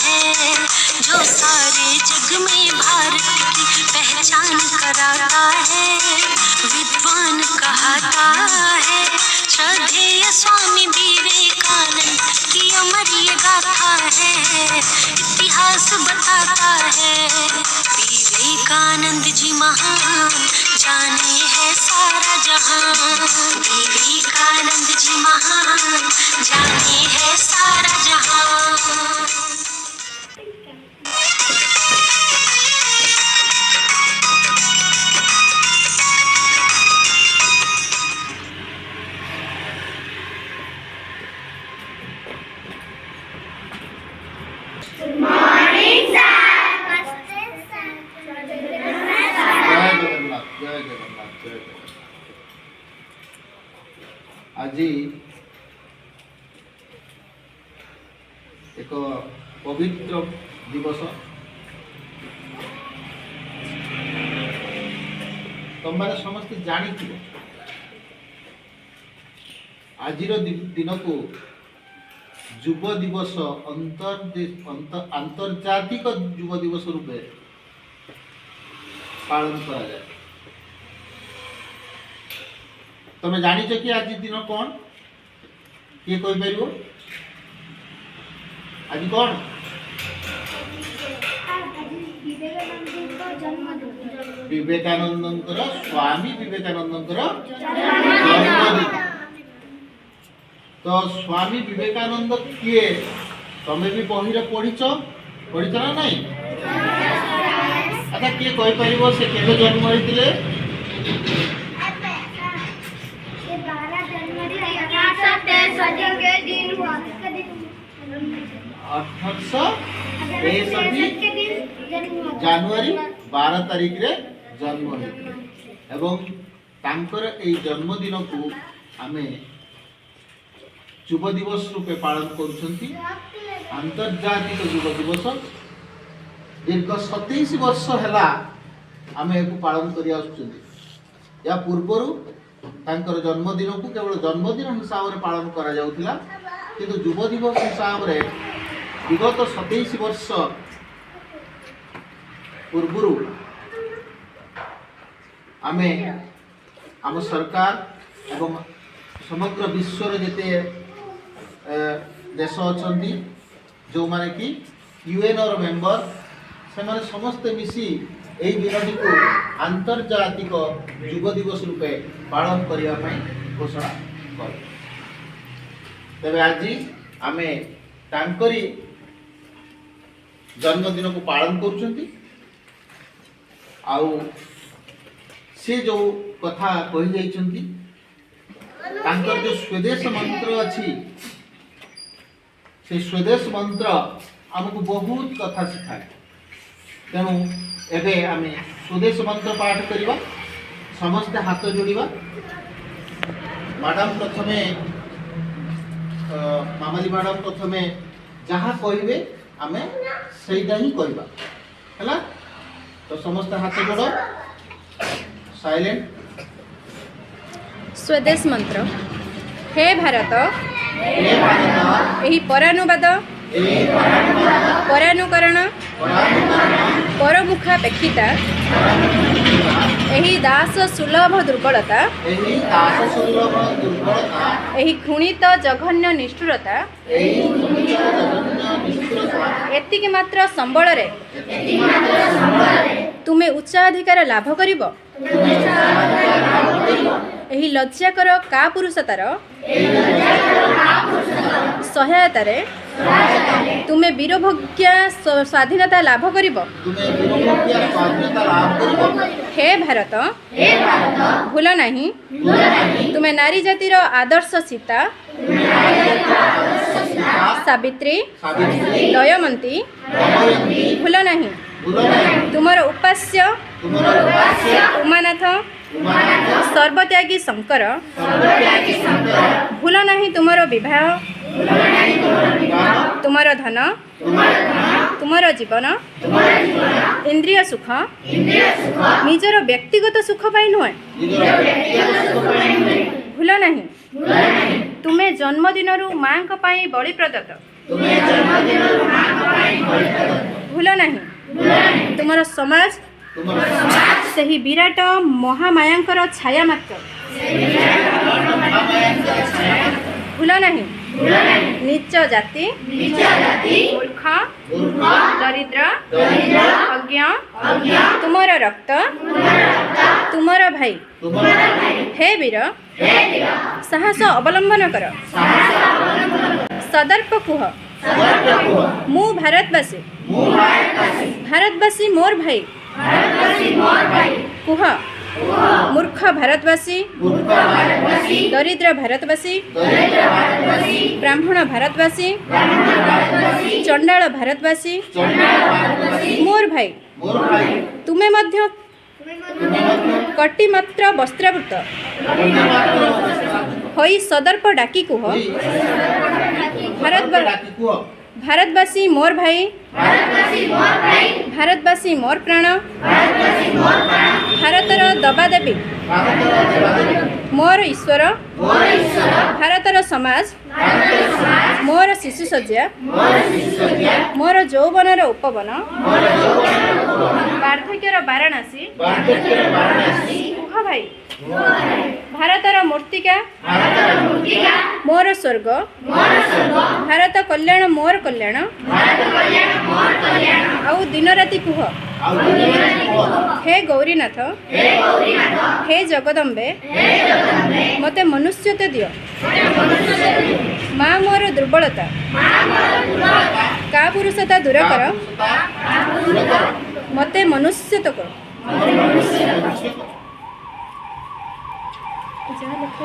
है, जो सारे जग में भारत की पहचान कराता है, विद्वान कहता है। श्रद्धेय स्वामी विवेकानंद की अमर ये गाथा है, इतिहास बताता है। विवेकानंद जी महान, जाने है सारा जहां। विवेकानंद जी महान, जाने है सारा जहां। आज एक पवित्र दिवस। तुम मैंने समस्ते जानी आज दिन को युव दिवस आंतर्जातिक युव दिवस रूपे पालन करा जाए। तुम जानी कि आज दिन कौन किए कही पार आज कौन? विवेकानंद स्वामी विवेकानंद जन्मदिन। तो स्वामी विवेकानंद किए तुम भी बही पढ़ी ना नहीं? अच्छा किए कही पार से केवे जन्म होते? 1863 जनवरी 12 तारीख रे जन्म होते एवं तांकर ए जन्मदिन को आमे युव दिवस रूपे पालन करुछंती। आंतर्जातिक युव दिवस दीर्घ 27 वर्ष हैला आमे एको पालन करि आछुछंती। या पूर्वरु तांकर जन्मदिन को केवल जन्मदिन हिसाब से पालन करा जाउथिला, किंतु युव दिवस हिसाब से विगत 27 वर्ष पूर्व आमे आम सरकार एवं समग्र विश्व जेते देश अच्छी जो माने कि यूएन और मेंबर से माने समस्त मिसी यही दिनटी को आंतर्जातिक युव दिवस रूपे पालन करने घोषणा कर। तेरे आज आमे तांकरी जन्मदिन को पालन करुछंती। आउ से जो कथा कही जाइछंती तांकर जो स्वदेश मंत्र अच्छी से स्वदेश मंत्र आमको बहुत कथा सिखाए। तेणु एबे आमे स्वदेश मंत्र पाठ करिबा, समस्त हाथ जोड़िबा। मैडम प्रथमे मामाली मैडम प्रथमे जहाँ कहिबे आमे सेटा ही करबा हैला। तो समस्त हाथ जोड़, साइलेंट। स्वदेश मंत्र। हे भारत, यही परानुवाद परानुकरण परमुखापेक्षिता यही दास सुलभ दुर्बलता यही घृणित जघन्य निष्ठुरता एतिक मात्र संबल रे तुमे उच्चाधिकार लाभ करिब। यही लज्जाकर का पुरुषतार सहायतार तुमे वीरभोग्या स्वाधीनता लाभ करिब। हे भारत, भूल नहीं तुमे नारी जातिर आदर्श सीता सावित्री दयमती भूल नहीं तुमर उपास्य उमानाथ सर्वत्यागी शंकर भूल नहीं तुमर विवाह तुमर धन तुमर जीवन इंद्रिय सुख निजर व्यक्तिगत सुख पाई नुहे भूल नहीं तुमे जन्मदिन माँ बलि प्रदत्त भूल नहीं तुमर समाज ସେହି ବିରାଟ ମହାମାୟାଙ୍କର ଛାୟା ମାତ୍ର। ଭୁଲ ନାହିଁ ନିଚ ଜାତି ମୂର୍ଖ ଦରିଦ୍ର ଅଜ୍ଞ ତୁମର ରକ୍ତ ତୁମର ଭାଇ। ହେ ବୀର ସାହସ ଅବଲମ୍ବନ କର ସଦର୍ପ କୁହ ମୁଁ ଭାରତବାସୀ ଭାରତବାସୀ ମୋର ଭାଇ କୁହ मूर्ख भारतवासी दरिद्र भारतवासी ब्राह्मण भारतवासी चंडाल भारतवासी मोर भाई तुमे मध्य कटिमात्र वस्त्रावृत होई सदर्प डाकी कुह भारतवासी मोर भाई भारतवासी मोर प्राण भारतर दबा देवी मोर ईश्वर भारतर समाज मोर शिशु सज्जा मोर यौवनर उपवन वार्धक्यर वाराणसी कुह भाई भारतर मूर्तिका मोर स्वर्ग भारत कल्याण मोर कल्याण आउ दिन राति कुह हे गौरीनाथ हे जगदम्बे मते मनुष्यते दियो माँ मोर दुर्बलता का पुरुषता दूर कर मते मनुष्यत कर। जहाँ लिखा